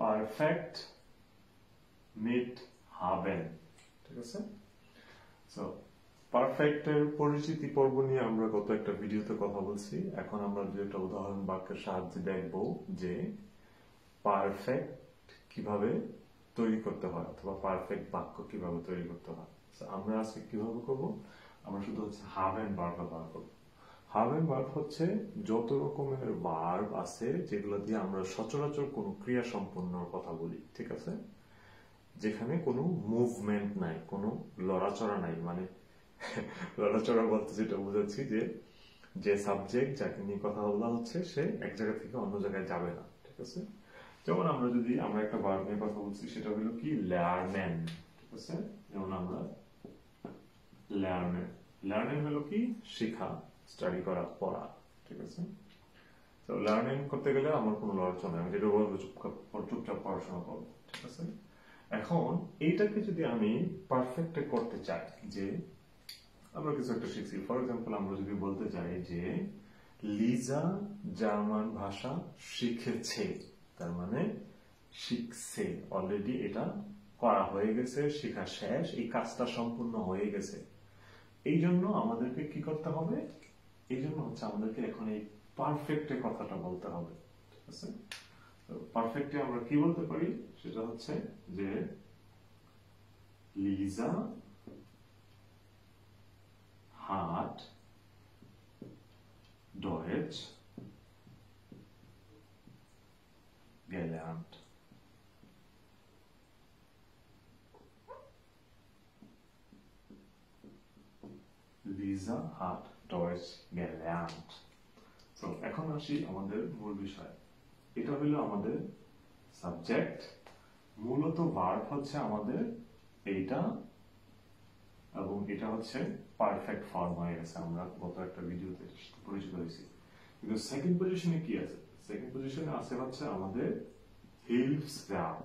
Perfect meet হাবেন। ঠিক আছে? So পারফেক্টের পরিচিতি পর্ব নিয়ে আমরা গত একটা ভিডিওতে কথা বলছি। এখন আমরা একটা উদাহরণ বাক্যের সাহায্যে দেখব যে পারফেক্ট কিভাবে তৈরি করতে হয় অথবা পারফেক্ট বাক্য কিভাবে তৈরি করতে হয়। আমরা আজকে কিভাবে করব, আমরা শুধু হচ্ছে হাবেন ভার্ব ব্যবহার করব। হাবেন ভার্ব হচ্ছে যত রকমের ভার্ব আছে যেগুলো দিয়ে আমরা সচরাচর কোনো ক্রিয়া সম্পন্ন কথা বলি। ঠিক আছে? যেখানে কোনো মুভমেন্ট নাই, কোনো লড়াচড়া নাই, মানে লড়াচড়া বলতে যেটা বোঝাচ্ছি যে সাবজেক্ট যাকে নিয়ে কথা বলা হচ্ছে সে এক জায়গা থেকে অন্য জায়গায় যাবে না। ঠিক আছে? যেমন আমরা একটা ভার্ব নিয়ে কথা বলছি, সেটা হলো কি লার্নেন। ঠিক আছে? যেমন আমরা লার্নেন হলো কি শেখা, স্টাডি করা, পড়া। ঠিক আছে? তো লার্নিং করতে গেলে আমার কোনো লড়াচড়া নেই, আমি যেটা বলবো চুপচাপ পড়াশোনা করবো। ঠিক আছে? এখন এইটাকে যদি আমি পারফেক্টে করতে চাই, যে আমরা কিছু একটা শিখছি, ফর এক্সাম্পল আমরা যদি বলতে চাই যে লিজা জার্মান ভাষা শিখেছে, তার মানে শিখছে, অলরেডি এটা করা হয়ে গেছে, শেখা শেষ, এই কাজটা সম্পূর্ণ হয়ে গেছে। এই জন্য আমাদেরকে কি করতে হবে, এই জন্য হচ্ছে আমাদেরকে এখন এই পারফেক্টে কথাটা বলতে হবে। ঠিক আছে? পারফেক্টে আমরা কি বলতে পারি, সেটা হচ্ছে যে Liza hat Deutsch gelernt. Lisa hat Deutsch gelernt. So, এখন আসি আমাদের মূল বিষয়। এটা হলো আমাদের সাবজেক্ট, মূলত ভার্ব হচ্ছে আমাদের এইটা, এবং এটা হচ্ছে পারফেক্ট ফর্ম হয়ে গেছে, আমরা গত একটা ভিডিওতে পরিচিত হয়েছি। কিন্তু সেকেন্ড পজিশনে কি আছে? সেকেন্ড পজিশনে আছে হচ্ছে আমাদের হিলফসভার্ব,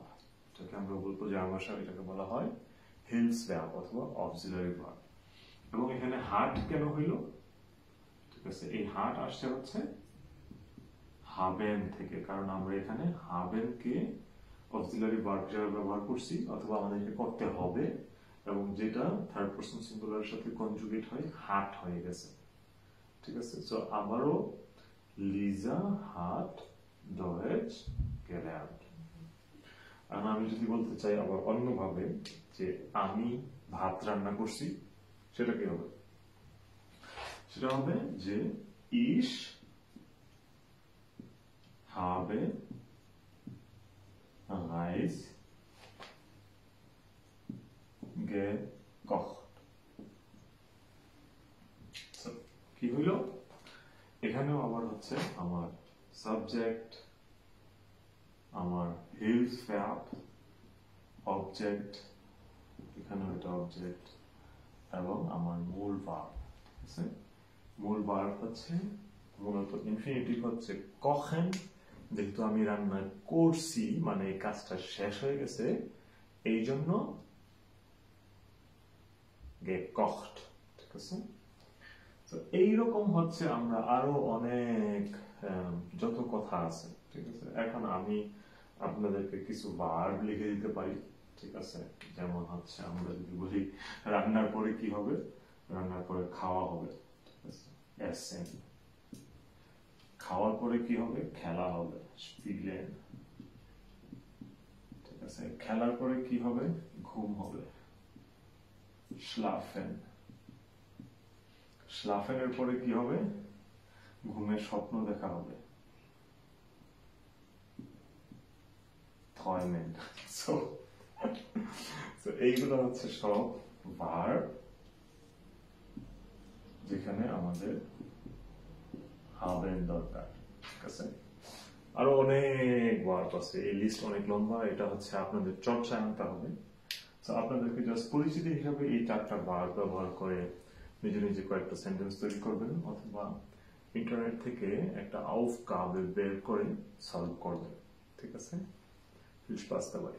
যেটাকে আমরা বলবো জার্মান ভাষায় এটাকে বলা হয় হিলফসভার্ব অথবা অক্সিলারি ভার্ব। এবং এখানে হার্ট কেন হইল? ঠিক আছে, এই হার্ট আসছে হচ্ছে হাবেন থেকে, কারণ আমরা এখানে হাবেনকে অক্সিলারি ভার্ব হিসেবে ব্যবহার করছি, অথবা আমাদেরকে করতে হবে, এবং যেটা থার্ড পারসন সিঙ্গুলারের সাথে কনজুগেট হয় হাট হয়ে গেছে। ঠিক আছে? সো আবারও লিজা হাট ডয়েচ গেলার্ট। আর আমি যদি বলতে চাই আবার অন্যভাবে যে আমি ভাত রান্না করছি, সেটা কি হবে? সেটা হবে যে ich habe Reis gekocht. কি হইল? এখানেও আবার হচ্ছে আমার সাবজেক্ট, আমার হিলফসভার্ব, অবজেক্ট, এখানেও এটা অবজেক্ট, এবং আমার মূল ভার্ব। ঠিক আছে? মূল ভার্ব হচ্ছে মূলত ইনফিনিটিভ হচ্ছে kochen, যেহেতু আমি রান্না করছি মানে এই কাজটা শেষ হয়ে গেছে, এই জন্য gekocht। ঠিক আছে? তো এইরকম হচ্ছে আমরা আরো অনেক যত কথা আছে। ঠিক আছে? এখন আমি আপনাদেরকে কিছু ভার্ব লিখে দিতে পারি। ঠিক আছে? যেমন হচ্ছে আমরা যদি বলি রান্নার পরে কি হবে, রান্নার পরে খাওয়া হবে। ঠিক আছে? এসেন। খাওয়ার পরে কি হবে, খেলা হবে, স্পিলেন। ঠিক আছে? খেলার পরে কি হবে, ঘুম হবে, schlafen। স্লাফেনের পরে কি হবে, ঘুমের স্বপ্ন দেখা হবে, träumen। সো এইগুলো হচ্ছে সব ভার্ব যেখানে আমাদের হাবেন দরকার। ঠিক আছে? আরো অনেক ভার্ব আছে, এই লিস্ট অনেক লম্বা, এটা হচ্ছে আপনাদের চর্চায় আনতে হবে। তো আপনাদেরকে জাস্ট পরিচিতি হিসাবে এই 4টা ভার্ব ব্যবহার করে নিজে নিজে কয়েকটা সেন্টেন্স তৈরি করবেন, অথবা ইন্টারনেট থেকে একটা আউফগাবে বের করে সলভ করবেন। ঠিক আছে? Viel Spaß dabei.